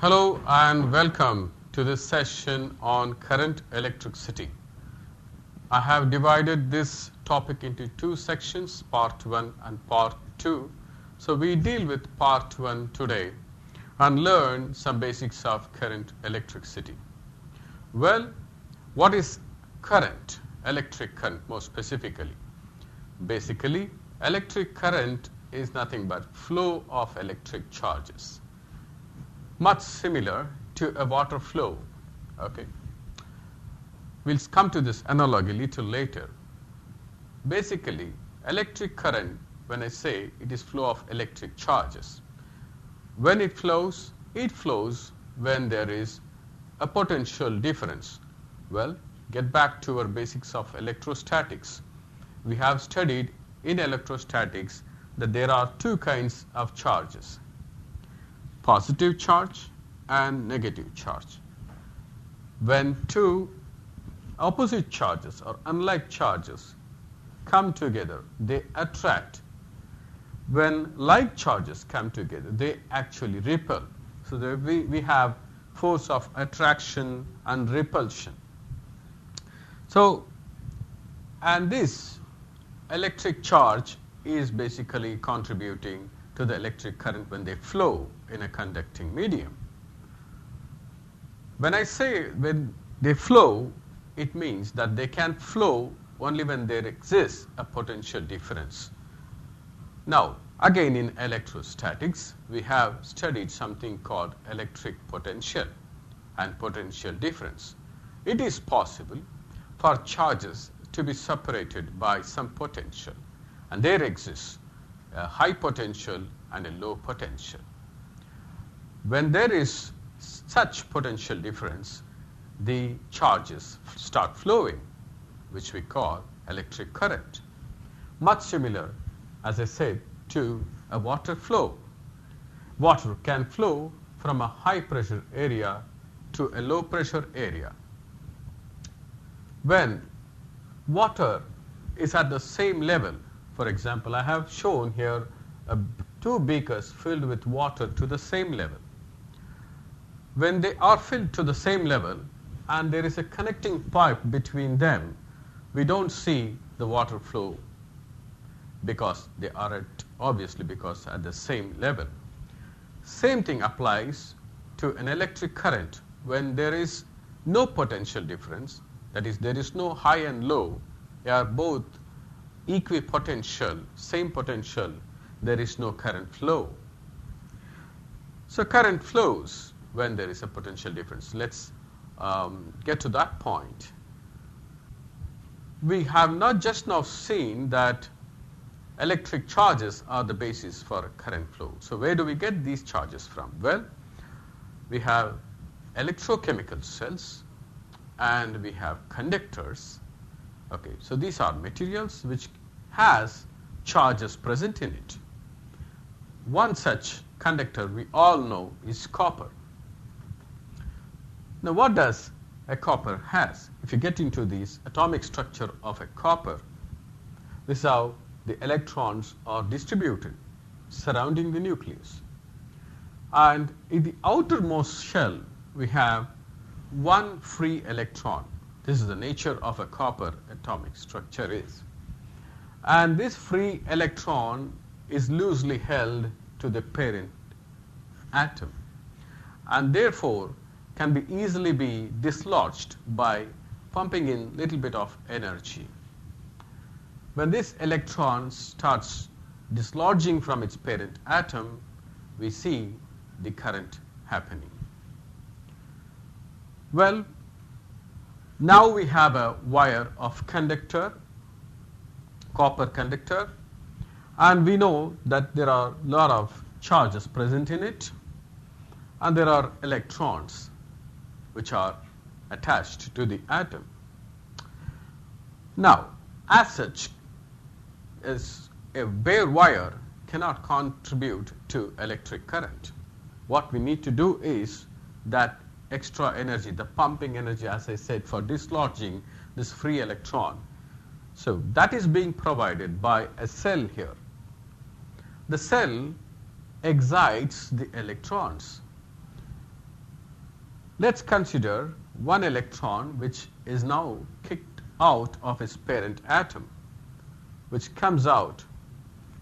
Hello and welcome to this session on current electricity. I have divided this topic into two sections, part 1 and part 2. So we deal with part 1 today and learn some basics of current electricity. Well, what is current? Electric current more specifically. Basically, electric current is nothing but flow of electric charges. Much similar to a water flow. Okay. We'll come to this analogy a little later. Basically, electric current, when I say it is flow of electric charges, when it flows when there is a potential difference. Well, get back to our basics of electrostatics. We have studied in electrostatics that there are two kinds of charges: positive charge and negative charge. When two opposite charges or unlike charges come together, they attract. When like charges come together, they actually repel. So there we have force of attraction and repulsion. So, and this electric charge is basically contributing to the electric current when they flow in a conducting medium. When I say when they flow, it means that they can flow only when there exists a potential difference. Now, again in electrostatics, we have studied something called electric potential and potential difference. It is possible for charges to be separated by some potential, and there exists a high potential and a low potential. When there is such potential difference, the charges start flowing, which we call electric current. Much similar, as I said, to a water flow. Water can flow from a high pressure area to a low pressure area. When water is at the same level, for example, I have shown here two beakers filled with water to the same level. When they are filled to the same level and there is a connecting pipe between them, we don't see the water flow because they are obviously at the same level. Same thing applies to an electric current. When there is no potential difference, that is, there is no high and low, they are both equipotential, same potential, there is no current flow. So current flows when there is a potential difference. Let's get to that point. We have not just now seen that electric charges are the basis for current flow. So where do we get these charges from? Well, we have electrochemical cells and we have conductors. Okay, so these are materials which has charges present in it. One such conductor we all know is copper. Now what does a copper has? If you get into this atomic structure of a copper, this is how the electrons are distributed surrounding the nucleus. And in the outermost shell, we have one free electron. This is the nature of a copper atomic structure is. And this free electron is loosely held to the parent atom and therefore can be easily be dislodged by pumping in a little bit of energy. When this electron starts dislodging from its parent atom, we see the current happening. Well, now we have a wire of conductor, copper conductor, and we know that there are a lot of charges present in it, and there are electrons which are attached to the atom. Now, as such, as a bare wire cannot contribute to electric current. What we need to do is that extra energy, the pumping energy, as I said, for dislodging this free electron. So that is being provided by a cell here. The cell excites the electrons. Let's consider one electron which is now kicked out of its parent atom, which comes out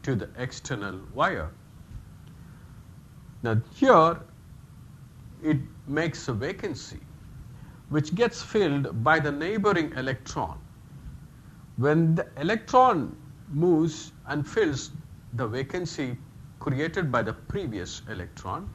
to the external wire. Now here it makes a vacancy which gets filled by the neighboring electron. When the electron moves and fills the vacancy created by the previous electron,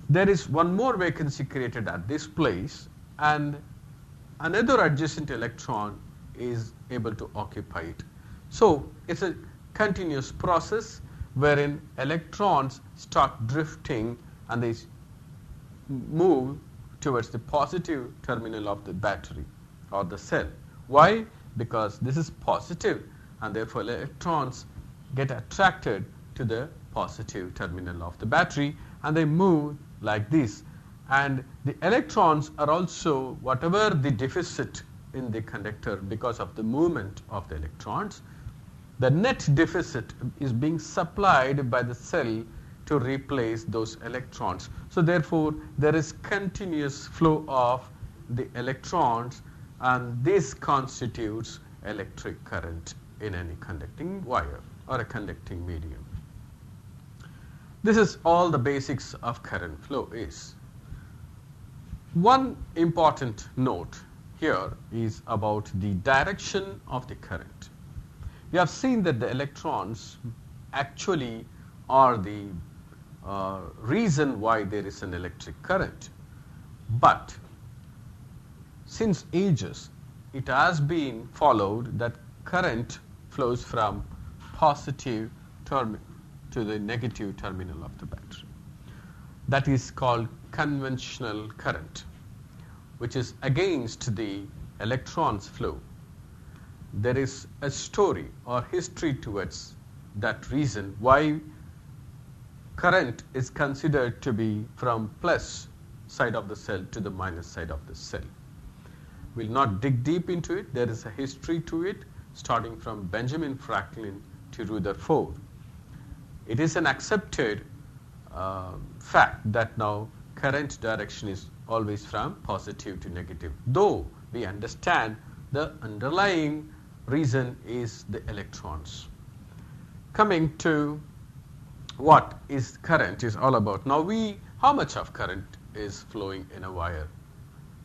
there is one more vacancy created at this place, and another adjacent electron is able to occupy it. So it's a continuous process wherein electrons start drifting and they move towards the positive terminal of the battery or the cell. Why? Because this is positive, and therefore electrons get attracted to the positive terminal of the battery and they move like this. And the electrons are also, whatever the deficit in the conductor because of the movement of the electrons, the net deficit is being supplied by the cell to replace those electrons. So therefore there is continuous flow of the electrons, and this constitutes electric current in any conducting wire or a conducting medium. This is all the basics of current flow is. One important note here is about the direction of the current. We have seen that the electrons actually are the reason why there is an electric current. But since ages, it has been followed that current flows from positive terminal to the negative terminal of the battery. That is called conventional current, which is against the electrons flow. There is a story or history towards that reason why current is considered to be from plus side of the cell to the minus side of the cell. We'll not dig deep into it. There is a history to it, starting from Benjamin Franklin to Rutherford. It is an accepted fact that now current direction is always from positive to negative, though we understand the underlying reason is the electrons. Coming to what is current is all about. Now how much of current is flowing in a wire?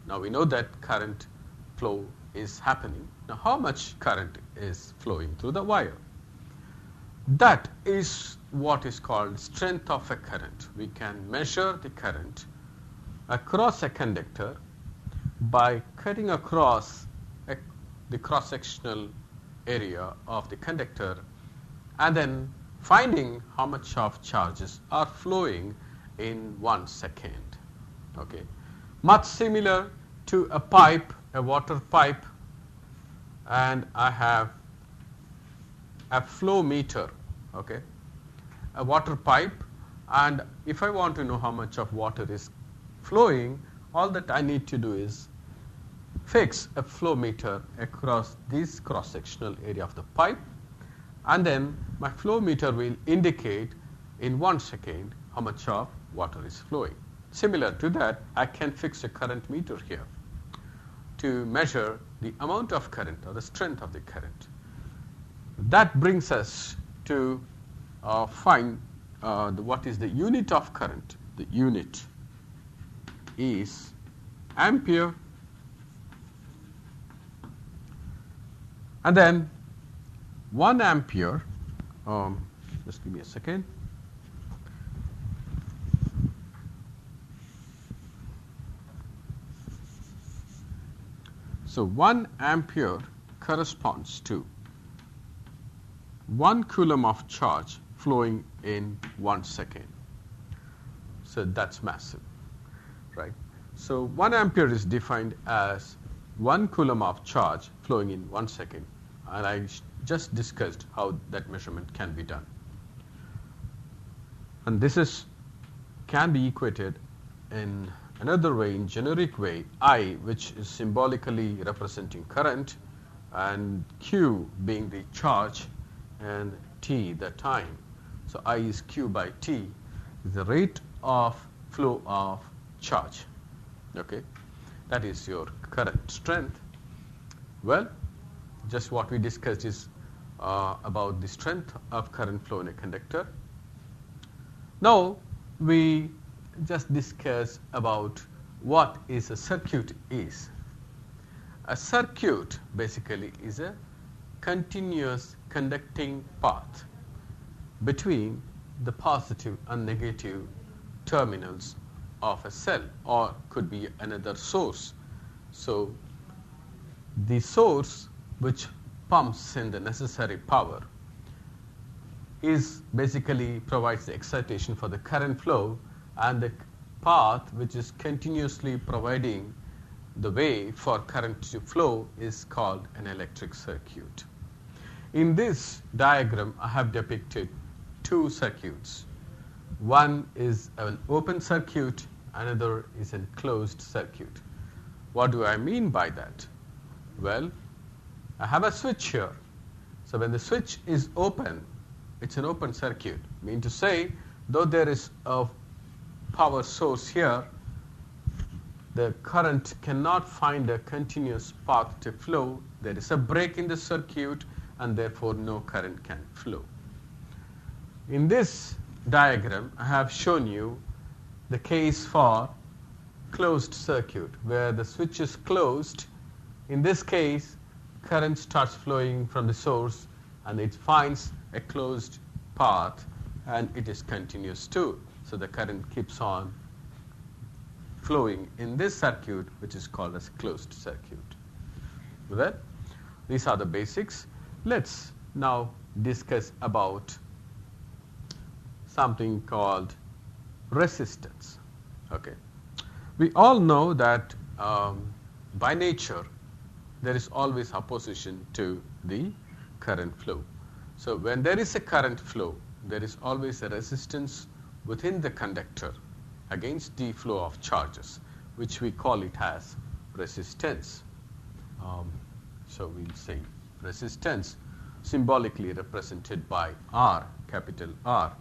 Now we know that current flow is happening. Now how much current is flowing through the wire? That is what is called strength of a current. We can measure the current across a conductor by cutting across the cross-sectional area of the conductor and then finding how much of charges are flowing in 1 second. Okay, much similar to a pipe, a water pipe, and I have a flow meter. Okay, a water pipe, and if I want to know how much of water is flowing, all that I need to do is fix a flow meter across this cross-sectional area of the pipe, and then my flow meter will indicate in 1 second how much of water is flowing. Similar to that, I can fix a current meter here to measure the amount of current or the strength of the current. That brings us to find what is the unit of current. The unit is ampere, and then 1 ampere, just give me a second. So 1 ampere corresponds to 1 coulomb of charge flowing in 1 second. So that's massive, right? So 1 ampere is defined as 1 coulomb of charge flowing in 1 second, and I just discussed how that measurement can be done. And this can be equated in another way, in generic way, I, which is symbolically representing current, and Q being the charge, and T the time. So I is Q by T, is the rate of flow of charge. Okay, that is your current strength. Well, just what we discussed is about the strength of current flow in a conductor. Now we just discuss about what is a circuit is. A circuit basically is a continuous conducting path between the positive and negative terminals of a cell, or could be another source. So the source which pumps in the necessary power is basically provides the excitation for the current flow, and the path which is continuously providing the way for current to flow is called an electric circuit. In this diagram, I have depicted two circuits. One is an open circuit, another is a closed circuit. What do I mean by that? Well, I have a switch here. So when the switch is open, it's an open circuit. Mean to say, though there is a power source here, the current cannot find a continuous path to flow. There is a break in the circuit, and therefore no current can flow. In this diagram, I have shown you the case for closed circuit, where the switch is closed. In this case, current starts flowing from the source, and it finds a closed path, and it is continuous too. So the current keeps on flowing in this circuit, which is called as closed circuit. Well, these are the basics. Let's now discuss about something called resistance. Okay, we all know that by nature there is always opposition to the current flow. So when there is a current flow, there is always a resistance within the conductor against the flow of charges, which we call it as resistance. So we'll say resistance, symbolically represented by R, capital R.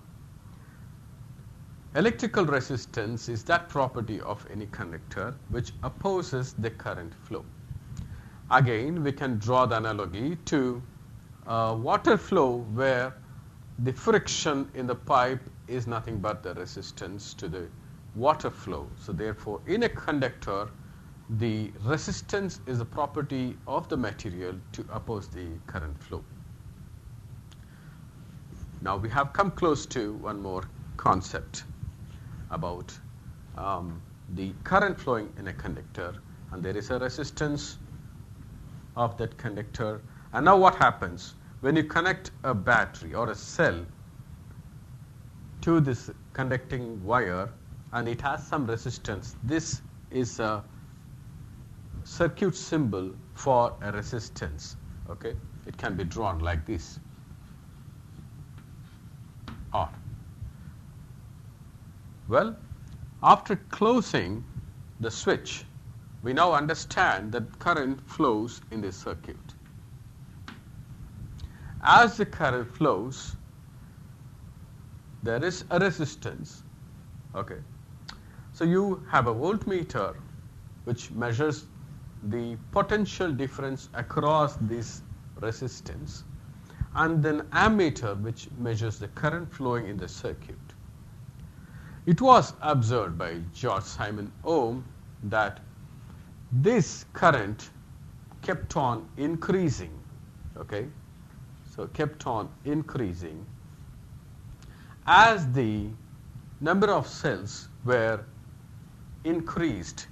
Electrical resistance is that property of any conductor which opposes the current flow. Again, we can draw the analogy to water flow, where the friction in the pipe is nothing but the resistance to the water flow. So therefore, in a conductor, the resistance is a property of the material to oppose the current flow. Now we have come close to one more concept about the current flowing in a conductor, and there is a resistance of that conductor. And now what happens when you connect a battery or a cell to this conducting wire, and it has some resistance? This is a circuit symbol for a resistance. Okay, it can be drawn like this, R. Well, after closing the switch, we now understand that current flows in this circuit. As the current flows, there is a resistance. Okay, so you have a voltmeter which measures the potential difference across this resistance, and then ammeter which measures the current flowing in the circuit. It was observed by George Simon Ohm that this current kept on increasing. Okay, so kept on increasing as the number of cells were increased.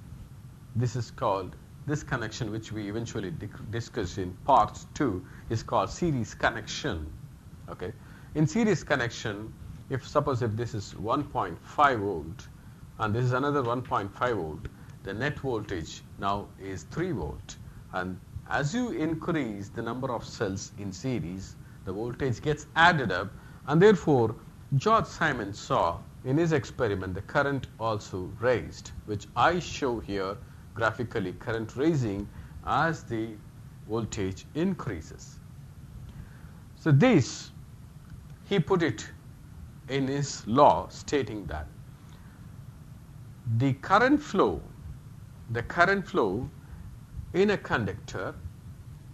This is called, this connection which we eventually discuss in part 2 is called series connection. Okay, in series connection, if this is 1.5 volt and this is another 1.5 volt, the net voltage now is 3 volt, and as you increase the number of cells in series, the voltage gets added up, and therefore George Simon saw in his experiment the current also raised, which I show here graphically, current raising as the voltage increases. So this, he put it in his law, stating that the current flow in a conductor,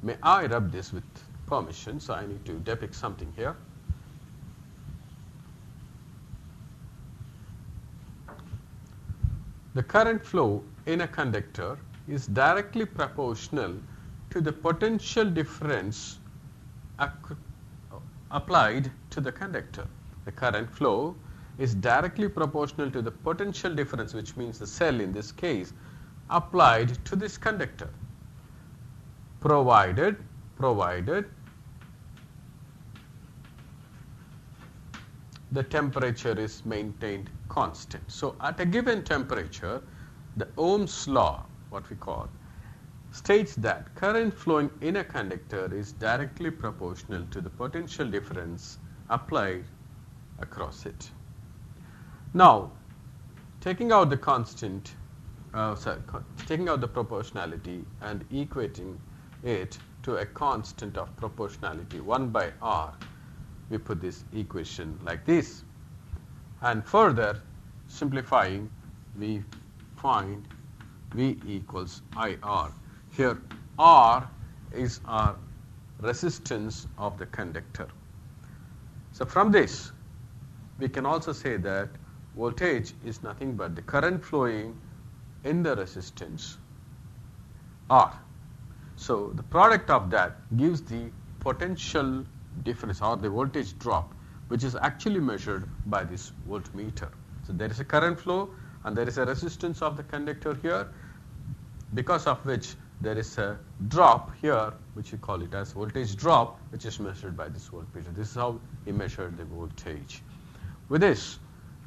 may I rub this with permission, so I need to depict something here. The current flow in a conductor is directly proportional to the potential difference applied to the conductor. The current flow is directly proportional to the potential difference, which means the cell in this case, applied to this conductor, provided the temperature is maintained constant. So at a given temperature, the Ohm's law, what we call, states that current flowing in a conductor is directly proportional to the potential difference applied across it. Now, taking out the constant, taking out the proportionality and equating it to a constant of proportionality 1 by R, we put this equation like this. And further simplifying, we find V equals IR. Here R is our resistance of the conductor. So from this, we can also say that voltage is nothing but the current flowing in the resistance R. So the product of that gives the potential difference or the voltage drop, which is actually measured by this voltmeter. So there is a current flow and there is a resistance of the conductor here, because of which there is a drop here, which we call it as voltage drop, which is measured by this voltmeter. This is how we measure the voltage. With this,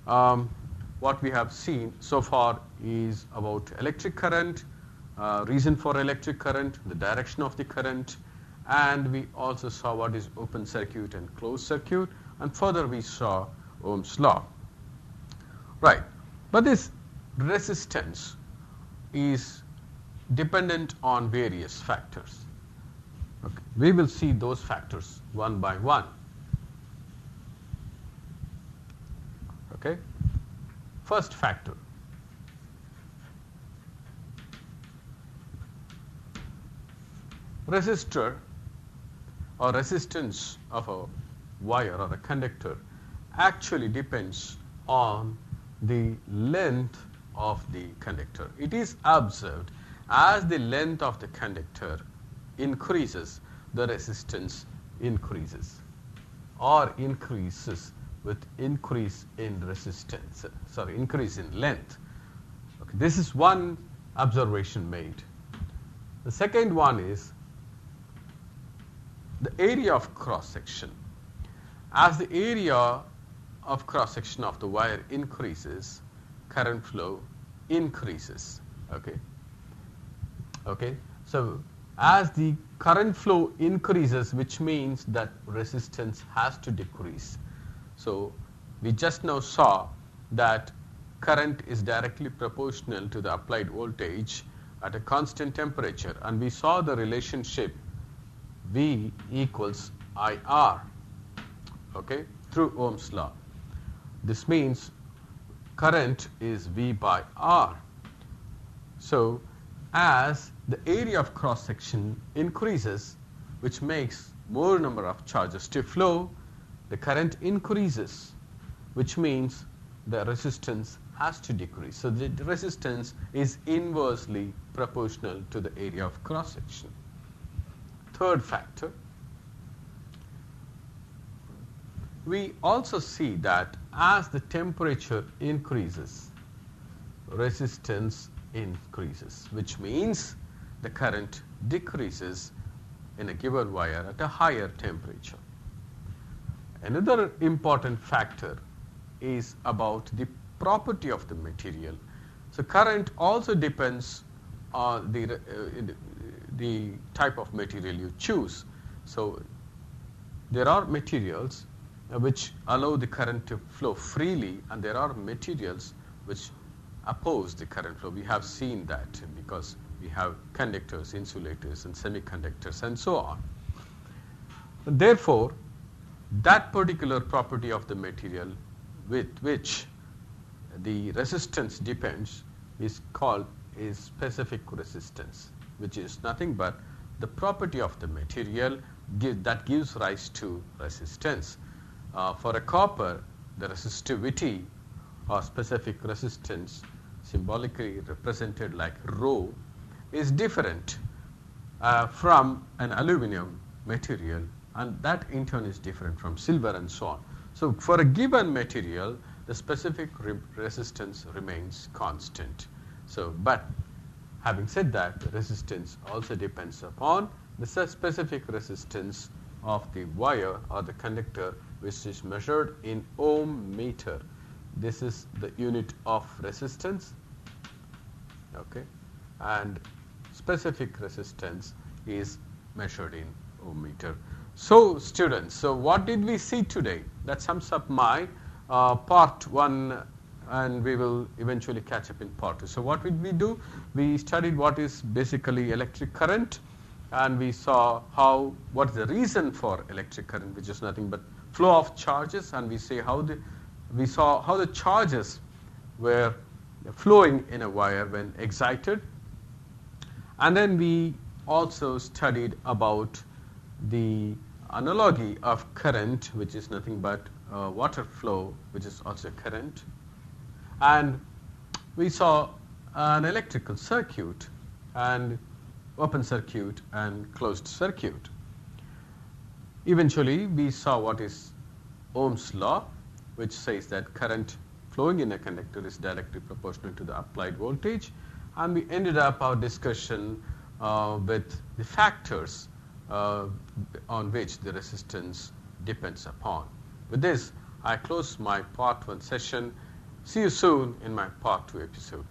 what we have seen so far is about electric current, reason for electric current, the direction of the current, and we also saw what is open circuit and closed circuit, and further we saw Ohm's law. Right, but this resistance is dependent on various factors. Okay. We will see those factors one by one. Okay. First factor, resistor or resistance of a wire or a conductor actually depends on the length of the conductor. It is observed as the length of the conductor increases, the resistance increases or increases with increase in resistance, increase in length. Okay, this is one observation made. The second one is the area of cross section. As the area of cross section of the wire increases, current flow increases. Okay. So as the current flow increases, which means that resistance has to decrease. So we just now saw that current is directly proportional to the applied voltage at a constant temperature, and we saw the relationship V equals IR, okay, through Ohm's law. This means current is V by R. So as the area of cross section increases, which makes more number of charges to flow, the current increases, which means the resistance has to decrease. So the resistance is inversely proportional to the area of cross section. Third factor, we also see that as the temperature increases, resistance increases, which means the current decreases in a given wire at a higher temperature. Another important factor is about the property of the material. So current also depends on the type of material you choose. So there are materials which allow the current to flow freely, and there are materials which oppose the current flow. We have seen that because we have conductors, insulators, and semiconductors, and so on. Therefore, that particular property of the material with which the resistance depends is called a specific resistance, which is nothing but the property of the material that gives rise to resistance. For a copper, the resistivity or specific resistance, symbolically represented like rho, is different from an aluminum material, and that in turn is different from silver and so on. So for a given material, the specific resistance remains constant. So, but having said that, the resistance also depends upon the specific resistance of the wire or the conductor, which is measured in ohm meter. This is the unit of resistance, okay, and specific resistance is measured in ohm meter. So students, so what did we see today? That sums up my part 1, and we will eventually catch up in part 2. So what did we do? We studied what is basically electric current, and we saw what is the reason for electric current, which is nothing but flow of charges, and we saw how the charges were flowing in a wire when excited. And then we also studied about the analogy of current, which is nothing but water flow, which is also current. And we saw an electrical circuit, and open circuit and closed circuit. Eventually, we saw what is Ohm's law, which says that current flowing in a conductor is directly proportional to the applied voltage. And we ended up our discussion with the factors on which the resistance depends upon. With this, I close my part 1 session. See you soon in my part 2 episode.